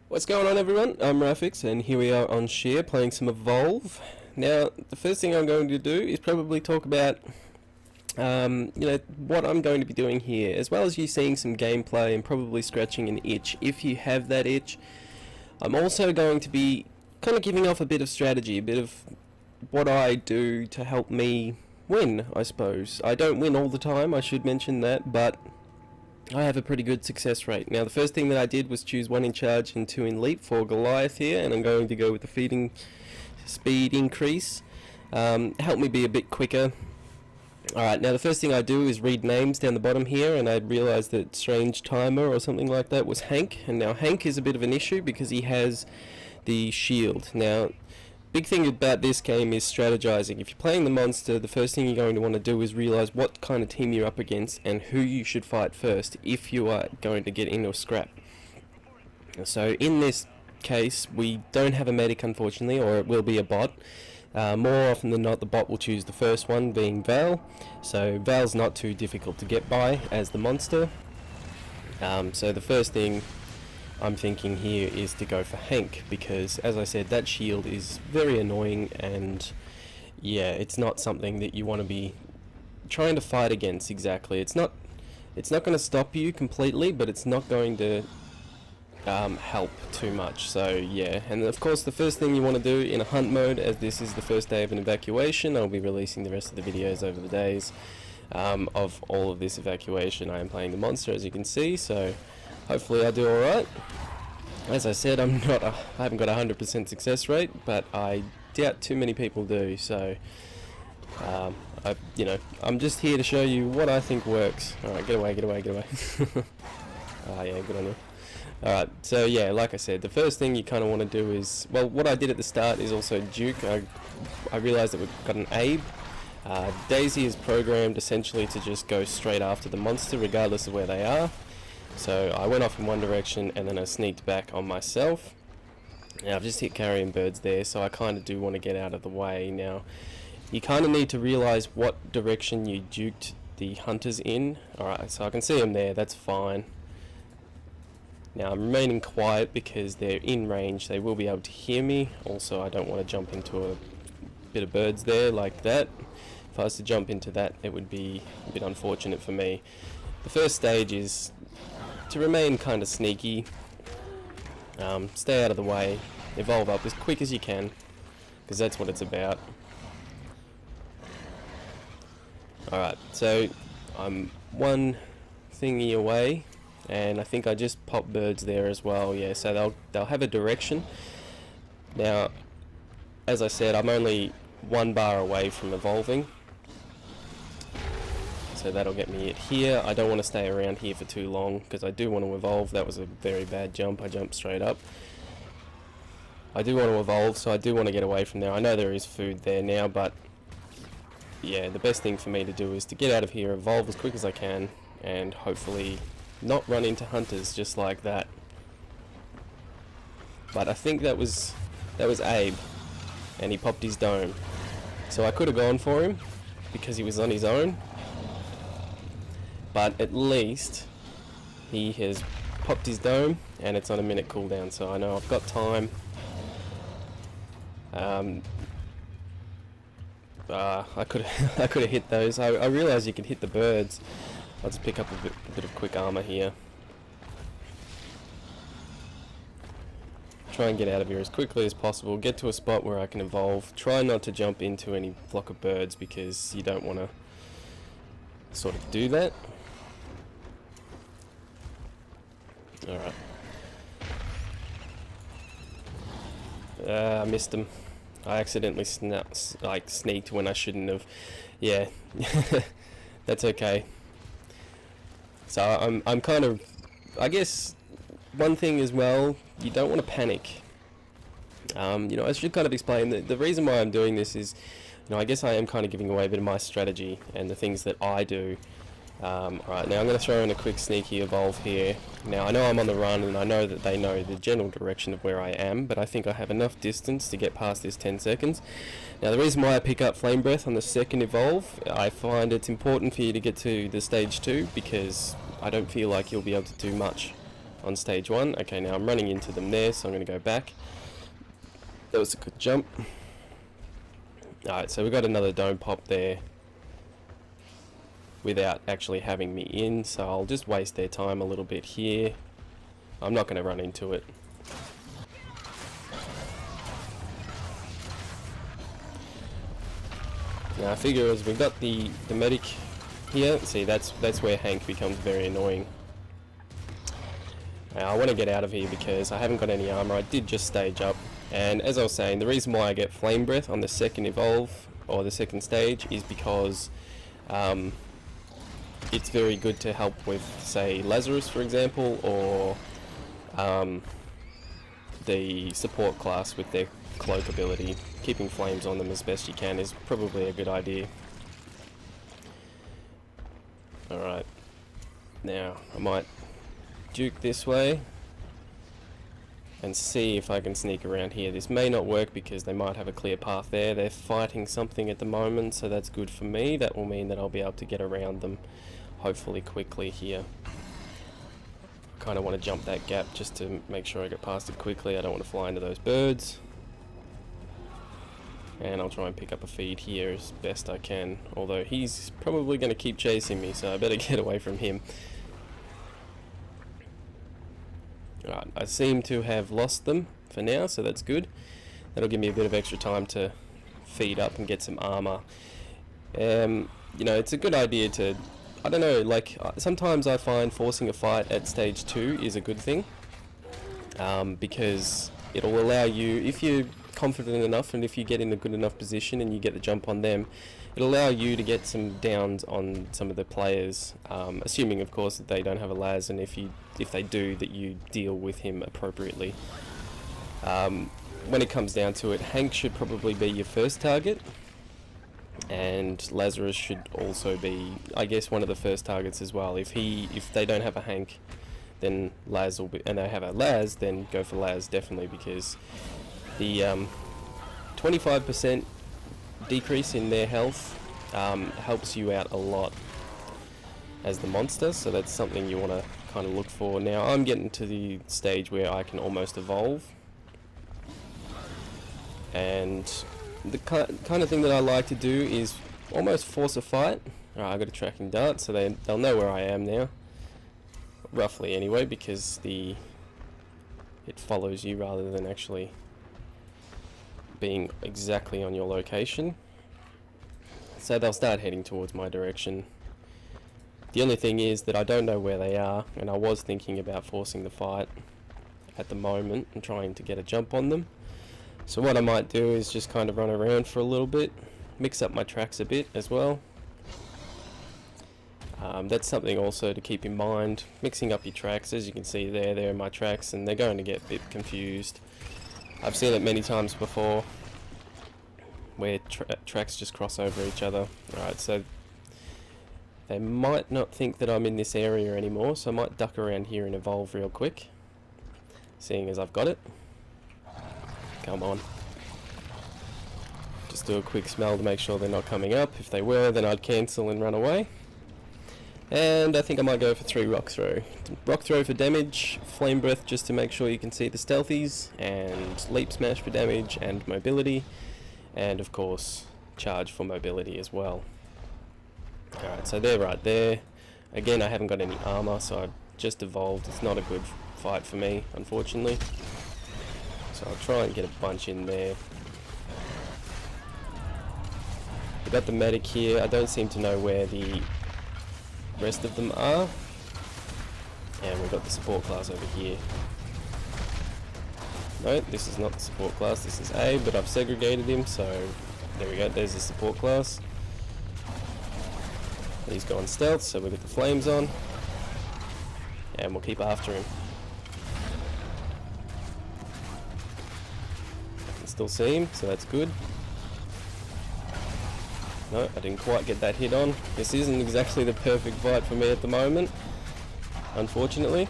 What's going on, everyone? I'm Rafix and here we are on Share playing some Evolve. Now the first thing I'm going to do is probably talk about what I'm going to be doing here, as well as you seeing some gameplay and probably scratching an itch if you have that itch. I'm also going to be kind of giving off a bit of strategy, a bit of what I do to help me win, I suppose. I don't win all the time, I should mention that, but I have a pretty good success rate. Now the first thing that I did was choose 1 in charge and 2 in leap for Goliath here, and I'm going to go with the feeding speed increase. Help me be a bit quicker. Alright, now the first thing I do is read names down the bottom here, and I realised that Strange Timer or something like that was Hank, and now Hank is a bit of an issue because he has the shield. Now big thing about this game is strategizing. If you're playing the monster, the first thing you're going to want to do is realize what kind of team you're up against and who you should fight first if you are going to get into a scrap. So in this case, we don't have a medic, unfortunately, or it will be a bot. More often than not, the bot will choose the first one, being Val. So Val's not too difficult to get by as the monster. So the first thing I'm thinking here is to go for Hank, because as I said, that shield is very annoying, and yeah, it's not something that you want to be trying to fight against exactly. It's not going to stop you completely, but it's not going to help too much. So yeah, and of course the first thing you want to do in a hunt mode, as this is the first day of an evacuation, I'll be releasing the rest of the videos over the days of all of this evacuation. I am playing the monster, as you can see, so hopefully I do alright. As I said, I haven't got a 100% success rate, but I doubt too many people do, so I'm just here to show you what I think works. Alright, get away. Ah, yeah, good on you. Alright, so yeah, like I said, the first thing you kind of want to do is, well, what I did at the start is also Duke. I realised that we've got an Abe. Daisy is programmed essentially to just go straight after the monster regardless of where they are. So I went off in one direction and then I sneaked back on myself. Now I've just hit carrion birds there, so I kind of do want to get out of the way. Now you kind of need to realise what direction you duked the hunters in. Alright, so I can see them there, that's fine. Now I'm remaining quiet because they're in range, they will be able to hear me. Also, I don't want to jump into a bit of birds there like that. If I was to jump into that, it would be a bit unfortunate for me. The first stage is to remain kind of sneaky, stay out of the way, evolve up as quick as you can, because that's what it's about. Alright, so I'm one thingy away, and I think I just popped birds there as well. Yeah, so they'll have a direction. Now, as I said, I'm only 1 bar away from evolving, so that'll get me it here. I don't want to stay around here for too long because I do want to evolve. That was a very bad jump, I jumped straight up. I do want to evolve, so I do want to get away from there. I know there is food there now, but yeah, the best thing for me to do is to get out of here, evolve as quick as I can, and hopefully not run into hunters just like that. But I think that was Abe, and he popped his dome. So I could have gone for him because he was on his own. But at least he has popped his dome and it's on a minute cooldown, so I know I've got time. I could have hit those. I realised you could hit the birds. I'll just pick up a bit of quick armor here. Try and get out of here as quickly as possible. Get to a spot where I can evolve. Try not to jump into any flock of birds because you don't want to sort of do that. Alright. I missed him. I accidentally sneaked when I shouldn't have. Yeah, that's okay. So I'm kind of, I guess, one thing as well, you don't want to panic. I should kind of explain that the reason why I'm doing this is, I guess I am kind of giving away a bit of my strategy and the things that I do. Alright, now I'm going to throw in a quick sneaky evolve here. Now I know I'm on the run and I know that they know the general direction of where I am, but I think I have enough distance to get past this 10 seconds. Now the reason why I pick up Flame Breath on the second evolve, I find it's important for you to get to the stage 2 because I don't feel like you'll be able to do much on stage 1. Okay, now I'm running into them there, so I'm going to go back. That was a good jump. Alright, so we've got another dome pop there without actually having me in, so I'll just waste their time a little bit here. I'm not going to run into it. Now I figure as we've got the medic here, see that's where Hank becomes very annoying. Now I want to get out of here because I haven't got any armor. I did just stage up, and as I was saying, the reason why I get flame breath on the second evolve or the second stage is because it's very good to help with, say, Lazarus for example, or the support class with their cloak ability. Keeping flames on them as best you can is probably a good idea. Alright, now I might duke this way and see if I can sneak around here. This may not work because they might have a clear path there. They're fighting something at the moment, so that's good for me. That will mean that I'll be able to get around them hopefully quickly here. I kind of want to jump that gap just to make sure I get past it quickly. I don't want to fly into those birds. And I'll try and pick up a feed here as best I can, although he's probably going to keep chasing me, so I better get away from him. Alright, I seem to have lost them for now, so that's good. That'll give me a bit of extra time to feed up and get some armor. You know, it's a good idea to, I don't know, like, sometimes I find forcing a fight at stage 2 is a good thing, because it'll allow you, if you're confident enough and if you get in a good enough position and you get the jump on them, it'll allow you to get some downs on some of the players, assuming of course that they don't have a Laz, and if they do, that you deal with him appropriately. When it comes down to it, Hank should probably be your first target, and Lazarus should also be, I guess, one of the first targets as well. If they don't have a Hank, then Laz will be, and they have a Laz, then go for Laz definitely, because the 25% decrease in their health helps you out a lot as the monster, so that's something you want to kind of look for. Now I'm getting to the stage where I can almost evolve, and the kind of thing that I like to do is almost force a fight. Alright, I got a tracking dart, so they'll know where I am now, roughly anyway, because it follows you rather than actually being exactly on your location. So they'll start heading towards my direction. The only thing is that I don't know where they are, and I was thinking about forcing the fight at the moment and trying to get a jump on them. So what I might do is just kind of run around for a little bit, mix up my tracks a bit as well. That's something also to keep in mind, mixing up your tracks. As you can see there, they're my tracks, and they're going to get a bit confused. I've seen it many times before where tracks just cross over each other. Alright, so they might not think that I'm in this area anymore, so I might duck around here and evolve real quick, seeing as I've got it. Come on. Just do a quick smell to make sure they're not coming up. If they were, then I'd cancel and run away. And I think I might go for 3 rock throw. Rock throw for damage, flame breath just to make sure you can see the stealthies, and leap smash for damage and mobility, and of course charge for mobility as well. Alright, so they're right there. Again, I haven't got any armor, so I've just evolved. It's not a good fight for me, unfortunately. So I'll try and get a bunch in there. We've got the medic here. I don't seem to know where the rest of them are. And we've got the support class over here. No, this is not the support class, this is A, but I've segregated him, so there we go, there's the support class. He's gone stealth, so we've got the flames on. And we'll keep after him. I can still see him, so that's good. No, I didn't quite get that hit on. This isn't exactly the perfect fight for me at the moment, unfortunately.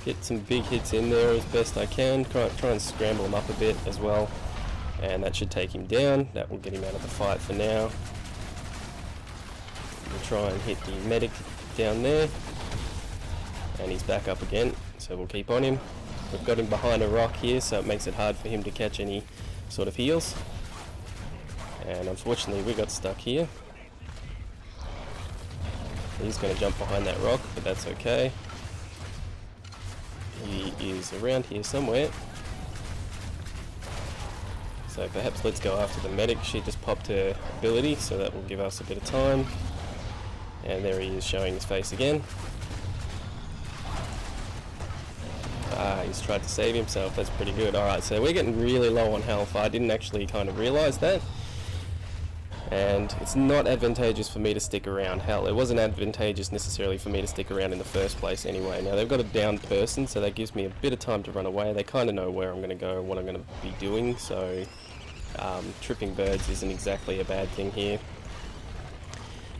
Get some big hits in there as best I can. Try and scramble him up a bit as well. And that should take him down. That will get him out of the fight for now. try and hit the medic down there, and he's back up again, so we'll keep on him. We've got him behind a rock here, so it makes it hard for him to catch any sort of heals, and unfortunately we got stuck here. He's going to jump behind that rock, but that's okay. He is around here somewhere. So perhaps let's go after the medic. She just popped her ability, so that will give us a bit of time. And there he is showing his face again. He's tried to save himself, that's pretty good. Alright, so we're getting really low on health. I didn't actually kind of realise that. And it's not advantageous for me to stick around. Hell, it wasn't advantageous necessarily for me to stick around in the first place anyway. Now they've got a downed person, so that gives me a bit of time to run away. They kind of know where I'm going to go and what I'm going to be doing, so tripping birds isn't exactly a bad thing here.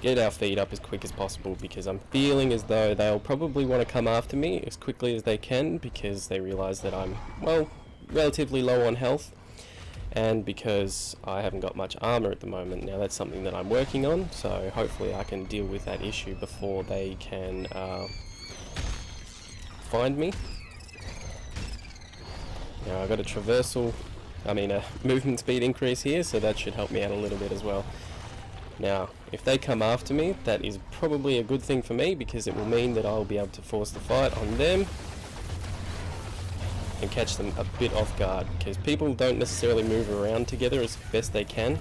Get our feet up as quick as possible, because I'm feeling as though they'll probably want to come after me as quickly as they can, because they realise that I'm, well, relatively low on health. And because I haven't got much armor at the moment. Now that's something that I'm working on, so hopefully I can deal with that issue before they can find me. Now I've got a movement speed increase here, so that should help me out a little bit as well. Now if they come after me, that is probably a good thing for me, because it will mean that I'll be able to force the fight on them and catch them a bit off guard, because people don't necessarily move around together as best they can.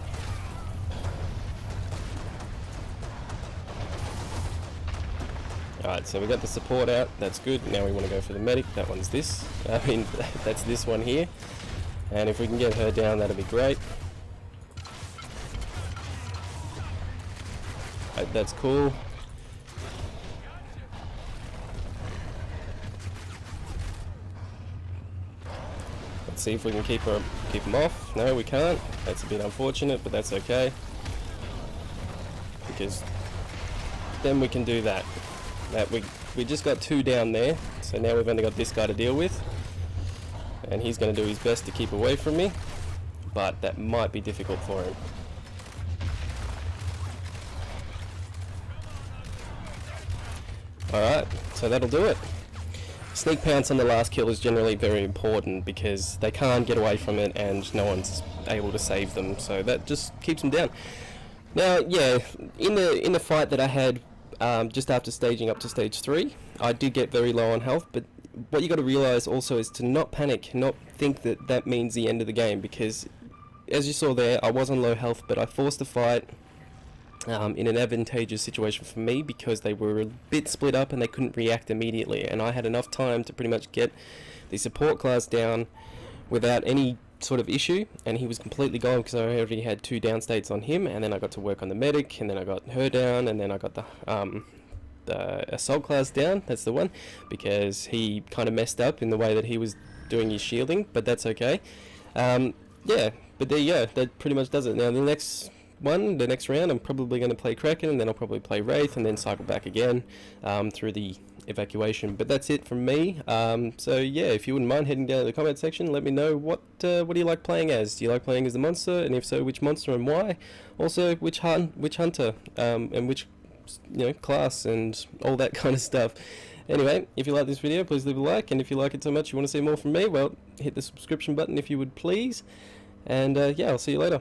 Alright, so we got the support out, that's good. Now we want to go for the medic. That one's this. That's this one here. And if we can get her down, that'll be great. Right, that's cool. Let's see if we can keep them off. No, we can't. That's a bit unfortunate, but that's okay, because then we can do that. We just got 2 down there, so now we've only got this guy to deal with, and he's going to do his best to keep away from me, but that might be difficult for him. Alright, so that'll do it. Sneak pounce on the last kill is generally very important, because they can't get away from it and no one's able to save them, so that just keeps them down. Now, yeah, in the fight that I had just after staging up to stage 3, I did get very low on health, but what you got to realise also is to not panic, not think that that means the end of the game, because as you saw there, I was on low health, but I forced the fight in an advantageous situation for me, because they were a bit split up and they couldn't react immediately, and I had enough time to pretty much get the support class down without any sort of issue, and he was completely gone because I already had 2 down states on him, and then I got to work on the medic, and then I got her down, and then I got the assault class down. That's the one, because he kind of messed up in the way that he was doing his shielding, but that's okay. Yeah, but there you go, that pretty much does it. Now the next round I'm probably going to play Kraken, and then I'll probably play Wraith, and then cycle back again through the evacuation. But that's it from me. So yeah, if you wouldn't mind heading down to the comment section, let me know what do you like playing as. Do you like playing as the monster, and if so, which monster and why? Also, which hunter and which class and all that kind of stuff. Anyway, if you like this video, please leave a like, and if you like it so much you want to see more from me, well, hit the subscription button if you would please. And yeah, I'll see you later.